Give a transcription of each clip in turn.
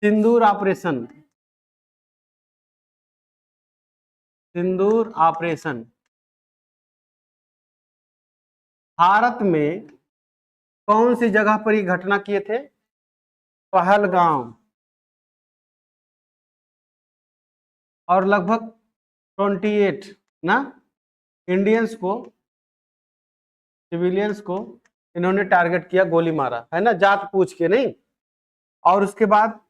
सिंदूर operation, सिंदूर operation Bharat में कौन सी जगह पर ये घटना किए थे? पहलगाम। और लगभग 28 ना इंडियंस को, सिविलियंस को इन्होंने टारगेट किया, गोली मारा है ना, जात पूछ के नहीं। और उसके बाद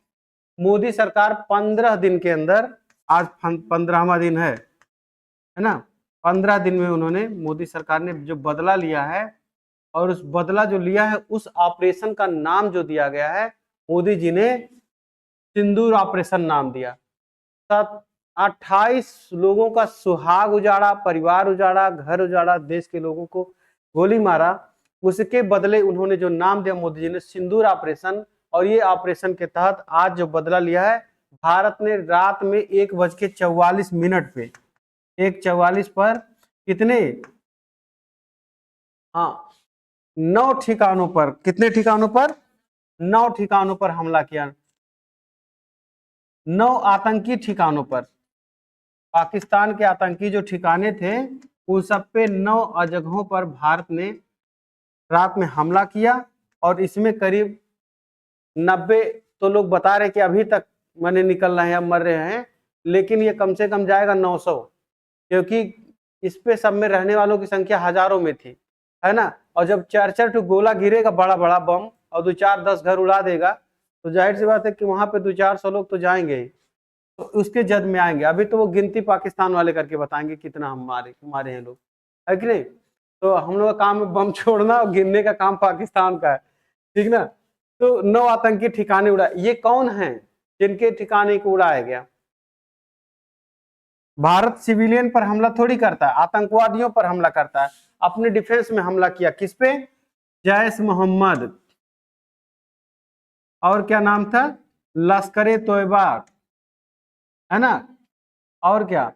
मोदी सरकार 15 दिन के अंदर, आज 15वां दिन है ना, 15 दिन में उन्होंने, मोदी सरकार ने जो बदला लिया है, और उस बदला जो लिया है उस ऑपरेशन का नाम जो दिया गया है, मोदी जी ने सिंदूर ऑपरेशन नाम दिया। 28 लोगों का सुहाग उजाड़ा, परिवार उजाड़ा, घर उजाड़ा, देश के लोगों को गोली मारा। उसके बदले उन्होंने जो नाम दिया मोदी जी ने, सिंदूर ऑपरेशन। और ये ऑपरेशन के तहत आज जो बदला लिया है, भारत ने रात में 1:44 पे, 1:44 पर कितने, हाँ 9 ठिकानों पर, कितने ठिकानों पर? 9 ठिकानों पर हमला किया, 9 आतंकी ठिकानों पर। पाकिस्तान के आतंकी जो ठिकाने थे उन सब पे 9 जगहों पर भारत ने रात में हमला किया। और इसमें करीब 90, तो लोग बता रहे कि अभी तक मैंने निकल रहे हैं, मर रहे हैं, लेकिन ये कम से कम जाएगा 900, क्योंकि इस पे सब में रहने वालों की संख्या हजारों में थी, है ना। और जब 4-4 ठो गोला गिरेगा, बड़ा बड़ा बम, और 2-4-10 घर उड़ा देगा, तो जाहिर सी बात है कि वहां पे 200-400 लोग तो जाएंगे ही, तो उसके जद में आएंगे। अभी तो वो गिनती पाकिस्तान वाले करके बताएंगे कितना हम मारे हैं लोग, है कि नहीं। तो हम लोग का काम है बम छोड़ना, और गिनने का काम पाकिस्तान का है, ठीक ना। तो 9 आतंकी ठिकाने उड़ाए। ये कौन हैं जिनके ठिकाने को उड़ाया गया? भारत सिविलियन पर हमला थोड़ी करता है, आतंकवादियों पर हमला करता है। अपने डिफेंस में हमला किया, किस पे? जैश मोहम्मद, और क्या नाम था? लश्कर तोयबा, है ना। और क्या,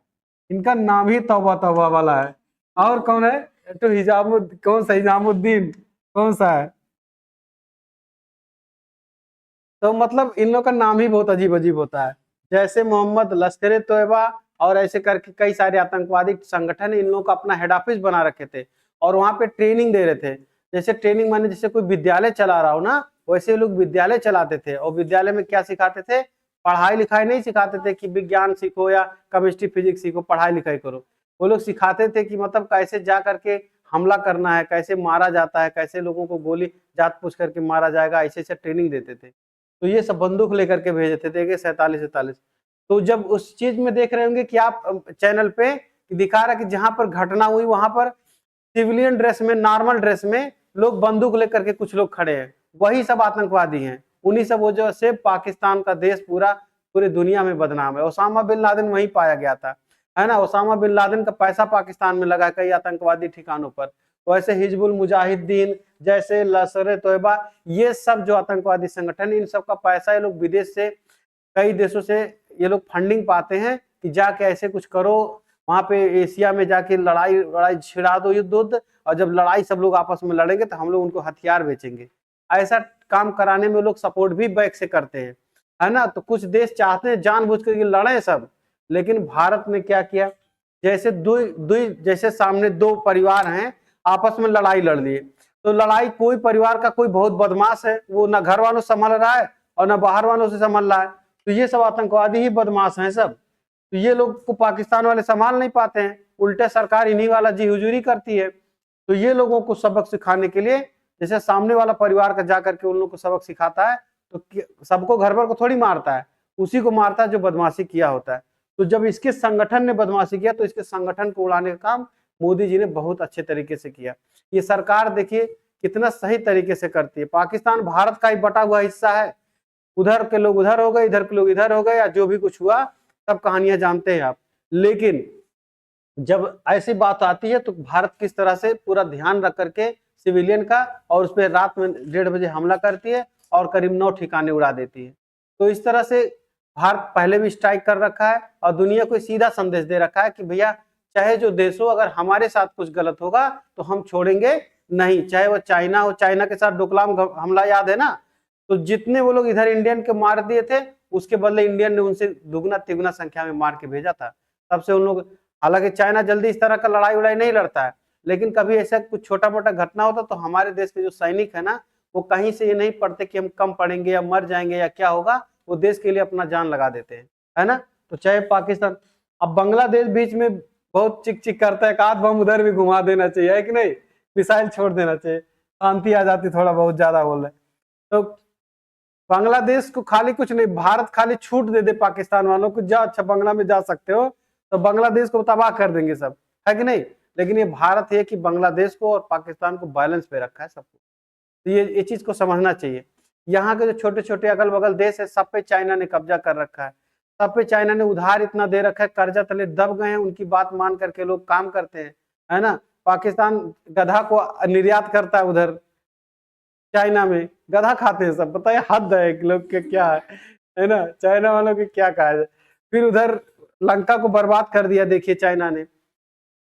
इनका नाम ही तौबा तौबा वाला है। और कौन है? तो कौन सा हिजामुद्दीन, कौन सा है? तो मतलब इन लोग का नाम ही बहुत अजीब अजीब होता है। जैसे मोहम्मद, लश्कर तोयबा, और ऐसे करके कई सारे आतंकवादी संगठन इन लोगों का अपना हेड ऑफिस बना रखे थे, और वहां पे ट्रेनिंग दे रहे थे। जैसे ट्रेनिंग माने जैसे कोई विद्यालय चला रहा हो ना, वैसे लोग विद्यालय चलाते थे। और विद्यालय में क्या सिखाते थे? पढ़ाई लिखाई नहीं सिखाते थे कि विज्ञान सीखो या केमिस्ट्री फिजिक्स सीखो, पढ़ाई लिखाई करो। वो लोग सिखाते थे कि मतलब कैसे जा करके हमला करना है, कैसे मारा जाता है, कैसे लोगों को गोली जात पूछ करके मारा जाएगा, ऐसे ऐसे ट्रेनिंग देते थे। तो ये सब बंदूक लेकर के भेजते थे, 47-47। तो जब उस चीज में देख रहे होंगे कि आप चैनल पे दिखा रहा है कि जहां पर घटना हुई वहां पर सिविलियन ड्रेस में, नॉर्मल ड्रेस में लोग बंदूक लेकर के कुछ लोग खड़े हैं, वही सब आतंकवादी हैं। उन्हीं सब वजह से पाकिस्तान का देश पूरी दुनिया में बदनाम है। ओसामा बिन लादेन वहीं पाया गया था, है ना। ओसामा बिन लादेन का पैसा पाकिस्तान में लगा कई आतंकवादी ठिकानों पर। वैसे हिजबुल मुजाहिदीन, जैसे लश्कर तोयबा, ये सब जो आतंकवादी संगठन, इन सब का पैसा ये लोग विदेश से, कई देशों से ये लोग फंडिंग पाते हैं कि जाके ऐसे कुछ करो, वहां पे एशिया में जाके लड़ाई छिड़ा दो, युद्ध, और जब लड़ाई सब लोग आपस में लड़ेंगे तो हम लोग उनको हथियार बेचेंगे। ऐसा काम कराने में लोग सपोर्ट भी बैक से करते हैं, है ना। तो कुछ देश चाहते हैं जानबूझ कर लड़े सब, लेकिन भारत ने क्या किया? जैसे जैसे सामने 2 परिवार हैं, आपस में लड़ाई लड़ लिए, तो लड़ाई, कोई परिवार का कोई बहुत बदमाश है, वो ना घर वालों से संभल रहा है और ना बाहर वालों से संभल रहा है, तो ये सब आतंकवादी ही बदमाश हैं सब। तो ये लोग को पाकिस्तान वाले संभाल नहीं पाते हैं, उल्टे सरकार इन्हीं वाला जी हुजूरी करती है। तो ये लोगों को सबक सिखाने के लिए, जैसे सामने वाला परिवार का जाकर के उन लोग को सबक सिखाता है, तो सबको घर भर को थोड़ी मारता है, उसी को मारता है जो बदमाशी किया होता है। तो जब इसके संगठन ने बदमाशी किया, तो इसके संगठन को उड़ाने का काम मोदी जी ने बहुत अच्छे तरीके से किया। ये सरकार देखिए कितना सही तरीके से करती है। पाकिस्तान भारत का ही बटा हुआ हिस्सा है, उधर के लोग उधर हो गए, इधर के लोग इधर हो गए, या जो भी कुछ हुआ सब कहानियां जानते हैं आप। लेकिन जब ऐसी बात आती है तो भारत किस तरह से पूरा ध्यान रख करके सिविलियन का, और उस पर रात में 1:30 बजे हमला करती है और करीब 9 ठिकाने उड़ा देती है। तो इस तरह से भारत पहले भी स्ट्राइक कर रखा है और दुनिया को सीधा संदेश दे रखा है कि भैया चाहे जो देश हो, अगर हमारे साथ कुछ गलत होगा तो हम छोड़ेंगे नहीं। चाहे वो चाइना हो, चाइना के साथ डोकलाम हमला याद है ना, तो जितने वो लोग इधर इंडियन के मार दिए थे, उसके बदले इंडियन ने उनसे दुगना तिगुना संख्या में मार के भेजा था। तब से उन लोग, हालांकि चाइना जल्दी इस तरह का लड़ाई उड़ाई नहीं लड़ता है, लेकिन कभी ऐसा कुछ छोटा मोटा घटना होता तो हमारे देश के जो सैनिक है ना, वो कहीं से ये नहीं पढ़ते कि हम कम पढ़ेंगे या मर जाएंगे या क्या होगा, वो देश के लिए अपना जान लगा देते हैं, है ना। तो चाहे पाकिस्तान, अब बांग्लादेश बीच में बहुत चिक चिक करता है, काद बम उधर भी घुमा देना चाहिए, है कि नहीं, मिसाइल छोड़ देना चाहिए, शांति आ जाती, थोड़ा बहुत ज्यादा बोल रहे। तो बांग्लादेश को खाली कुछ नहीं, भारत खाली छूट दे दे पाकिस्तान वालों को, जाओ अच्छा बांग्ला में जा सकते हो, तो बांग्लादेश को तबाह कर देंगे सब, है कि नहीं। लेकिन ये भारत है कि बांग्लादेश को और पाकिस्तान को बैलेंस पे रखा है सबको, तो ये चीज को समझना चाहिए। यहाँ के जो छोटे छोटे अगल बगल देश है, सब पे चाइना ने कब्जा कर रखा है, सब पे चाइना ने उधार इतना दे रखा है, कर्जा तले दब गए हैं, उनकी बात मान करके लोग काम करते हैं, है ना। पाकिस्तान गधा को निर्यात करता है उधर चाइना में, गधा खाते हैं सब, बताइए हद है एक लोग के क्या है ना, चाइना वालों के क्या कहा जाए। फिर उधर लंका को बर्बाद कर दिया, देखिए चाइना ने।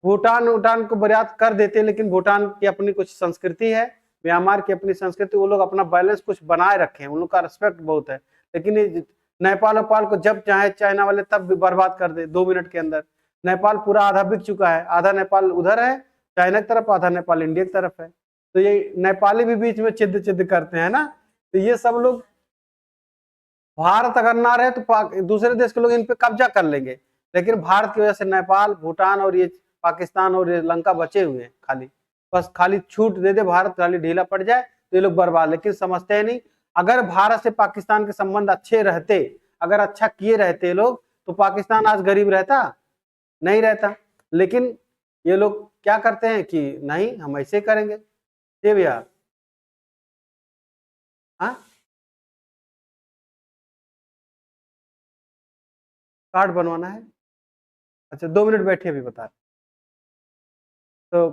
भूटान को बर्बाद कर देते, लेकिन भूटान की अपनी कुछ संस्कृति है, म्यांमार की अपनी संस्कृति, वो लोग अपना बैलेंस कुछ बनाए रखे हैं, उन लोग का रिस्पेक्ट बहुत है। लेकिन नेपाल को जब चाहे चाइना वाले तब भी बर्बाद कर दे 2 मिनट के अंदर। नेपाल पूरा आधा बिक चुका है, आधा नेपाल उधर है चाइना की तरफ, आधा नेपाल इंडिया की तरफ है। तो ये नेपाली भी बीच में चिद्ध करते हैं ना। तो ये सब लोग, भारत अगर ना रहे तो दूसरे देश के लोग इन पे कब्जा कर लेंगे, लेकिन भारत की वजह से नेपाल, भूटान और ये पाकिस्तान और ये लंका बचे हुए हैं। खाली बस खाली छूट दे दे भारत, खाली ढीला पड़ जाए तो ये लोग बर्बाद, लेकिन समझते हैं नहीं। अगर भारत से पाकिस्तान के संबंध अच्छे रहते, अगर अच्छा किए रहते लोग, तो पाकिस्तान आज गरीब रहता नहीं रहता। लेकिन ये लोग क्या करते हैं कि नहीं हम ऐसे करेंगे, ये भैया हाँ कार्ड बनवाना है, अच्छा 2 मिनट बैठिए अभी बता। तो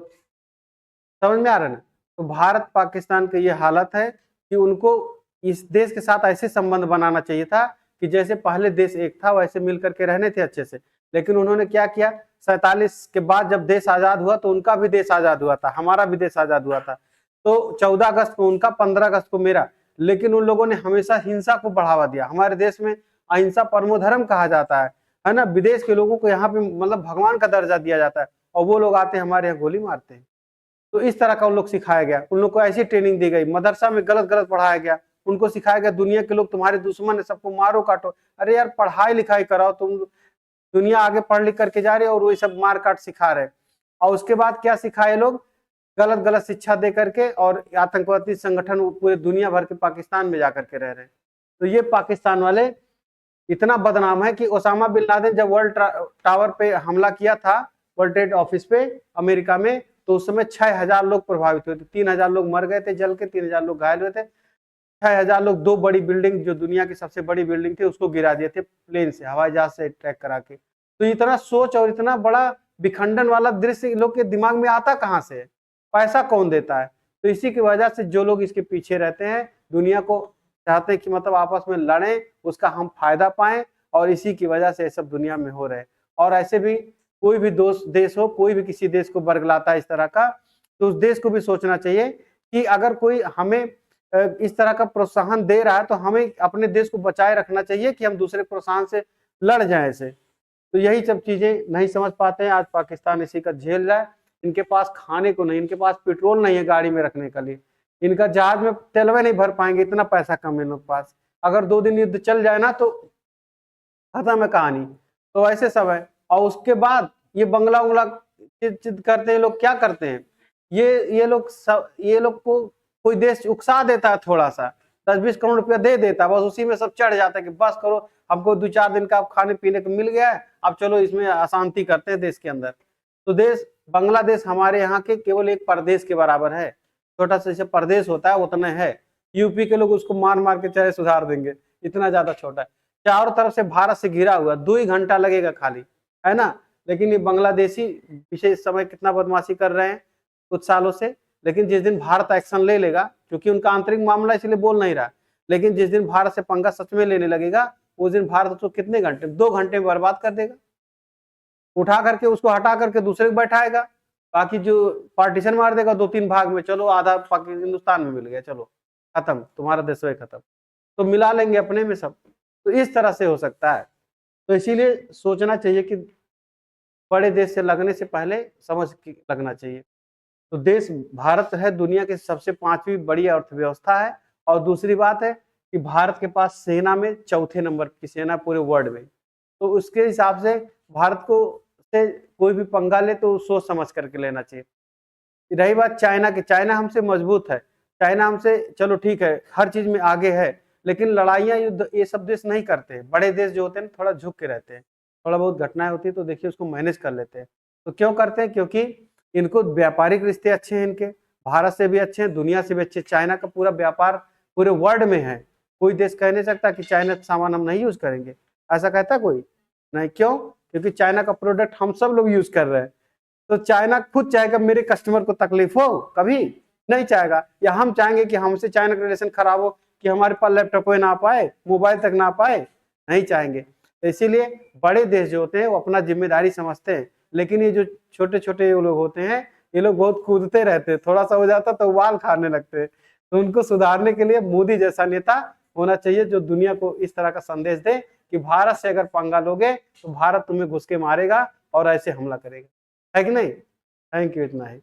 समझ में आ रहा है ना। तो भारत पाकिस्तान की ये हालत है कि उनको इस देश के साथ ऐसे संबंध बनाना चाहिए था कि जैसे पहले देश एक था वैसे मिल करके रहने थे अच्छे से। लेकिन उन्होंने क्या किया, 47 के बाद जब देश आजाद हुआ तो उनका भी देश आजाद हुआ था, हमारा भी देश आजाद हुआ था। तो 14 अगस्त को उनका, 15 अगस्त को मेरा। लेकिन उन लोगों ने हमेशा हिंसा को बढ़ावा दिया। हमारे देश में अहिंसा परमो धर्म कहा जाता है ना। विदेश के लोगों को यहाँ पे मतलब भगवान का दर्जा दिया जाता है, और वो लोग आते हैं हमारे यहाँ गोली मारते हैं। तो इस तरह का उन लोग सिखाया गया, उन लोग को ऐसी ट्रेनिंग दी गई, मदरसा में गलत गलत पढ़ाया गया, उनको सिखाया गया दुनिया के लोग तुम्हारे दुश्मन है, सबको मारो काटो। अरे यार पढ़ाई लिखाई कराओ, तुम दुनिया आगे पढ़ लिख करके जा रही है और वही सब मार काट सिखा रहे। और उसके बाद क्या सिखाए लोग, गलत गलत शिक्षा दे करके, और आतंकवादी संगठन पूरे दुनिया भर के पाकिस्तान में जाकर के रह रहे हैं। तो ये पाकिस्तान वाले इतना बदनाम है कि ओसामा बिन लादेन जब वर्ल्ड टावर पे हमला किया था, वर्ल्ड ट्रेड ऑफिस पे अमेरिका में, तो उस समय 6000 लोग प्रभावित हुए थे, 3000 लोग मर गए थे जल के, 3000 लोग घायल हुए थे, 6000 लोग, 2 बड़ी बिल्डिंग जो दुनिया की सबसे बड़ी बिल्डिंग थी उसको गिरा दिए थे प्लेन से, हवाई जहाज से ट्रैक करा के। तो इतना सोच और इतना बड़ा विखंडन वाला दृश्य लोग के दिमाग में आता कहाँ से, पैसा कौन देता है। तो इसी की वजह से जो लोग इसके पीछे रहते हैं, दुनिया को चाहते हैं कि मतलब आपस में लड़ें, उसका हम फायदा पाएं, और इसी की वजह से सब दुनिया में हो रहे हैं। और ऐसे भी कोई भी देश हो, कोई भी किसी देश को बरगलाता है इस तरह का, तो उस देश को भी सोचना चाहिए कि अगर कोई हमें इस तरह का प्रोत्साहन दे रहा है तो हमें अपने देश को बचाए रखना चाहिए कि हम दूसरे प्रोत्साहन से लड़ जाए ऐसे। तो यही सब चीजें नहीं समझ पाते हैं, आज पाकिस्तान इसी का झेल रहा है। इनके पास खाने को नहीं, इनके पास पेट्रोल नहीं है गाड़ी में रखने के लिए, इनका जहाज में तेलवे नहीं भर पाएंगे, इतना पैसा कम है इन लोग पास। अगर 2 दिन युद्ध चल जाए ना तो खत्म है कहानी। तो ऐसे सब है। और उसके बाद ये बंगला उंगला चिद करते हैं लोग, क्या करते हैं ये लोग को कोई देश उकसा देता है, थोड़ा सा 10-20 करोड़ रुपया दे देता है, बस उसी में सब चढ़ जाता है कि बस करो, हमको 2-4 दिन का खाने पीने को मिल गया है, अब चलो इसमें अशांति करते हैं देश के अंदर। तो देश बांग्लादेश हमारे यहाँ के केवल एक प्रदेश के बराबर है, छोटा सा जैसे प्रदेश होता है उतना है। यूपी के लोग उसको मार मार के चाहे सुधार देंगे, इतना ज्यादा छोटा है। चारों तरफ से भारत से घिरा हुआ, 2 ही घंटा लगेगा खाली, है ना। लेकिन ये बांग्लादेशी विशेष समय कितना बदमाशी कर रहे हैं कुछ सालों से। लेकिन जिस दिन भारत एक्शन ले लेगा, क्योंकि उनका आंतरिक मामला इसलिए बोल नहीं रहा, लेकिन जिस दिन भारत से पंगा सच में लेने लगेगा, उस दिन भारत उसको कितने घंटे, 2 घंटे में बर्बाद कर देगा, उठा करके उसको हटा करके दूसरे को बैठाएगा, बाकी जो पार्टीशन मार देगा 2-3 भाग में, चलो आधा हिंदुस्तान में मिल गया, चलो खत्म, तुम्हारा देश खत्म। तो मिला लेंगे अपने में सब। तो इस तरह से हो सकता है। तो इसीलिए सोचना चाहिए कि बड़े देश से लगने से पहले समझ के लगना चाहिए। तो देश भारत है दुनिया की सबसे 5वीं बड़ी अर्थव्यवस्था है, और दूसरी बात है कि भारत के पास सेना में चौथे नंबर की सेना पूरे वर्ल्ड में। तो उसके हिसाब से भारत को से कोई भी पंगा ले तो सोच समझ करके लेना चाहिए। रही बात चाइना की, चाइना हमसे मजबूत है, चाइना हमसे चलो ठीक है हर चीज में आगे है, लेकिन लड़ाइयाँ युद्ध ये सब देश नहीं करते। बड़े देश जो होते हैं थोड़ा झुक के रहते हैं, थोड़ा बहुत घटनाएं होती है तो देखिए उसको मैनेज कर लेते हैं। तो क्यों करते हैं? क्योंकि इनको व्यापारिक रिश्ते अच्छे हैं, इनके भारत से भी अच्छे हैं, दुनिया से भी अच्छे। चाइना का पूरा व्यापार पूरे वर्ल्ड में है, कोई देश कह नहीं सकता कि चाइना का सामान हम नहीं यूज करेंगे, ऐसा कहता कोई नहीं। क्यों? क्योंकि चाइना का प्रोडक्ट हम सब लोग यूज कर रहे हैं। तो चाइना खुद चाहेगा मेरे कस्टमर को तकलीफ हो? कभी नहीं चाहेगा। या हम चाहेंगे कि हमसे चाइना का रिलेशन खराब हो, कि हमारे पास लैपटॉप ना पाए, मोबाइल तक ना पाए? नहीं चाहेंगे। तो इसीलिए बड़े देश जो होते हैं वो अपना जिम्मेदारी समझते हैं, लेकिन ये जो छोटे छोटे लोग होते हैं ये लोग बहुत कूदते रहते हैं, थोड़ा सा हो जाता तो उबाल खाने लगते हैं। तो उनको सुधारने के लिए मोदी जैसा नेता होना चाहिए जो दुनिया को इस तरह का संदेश दे कि भारत से अगर पंगा लोगे तो भारत तुम्हें घुस के मारेगा और ऐसे हमला करेगा, है कि नहीं? थैंक यू, इतना ही।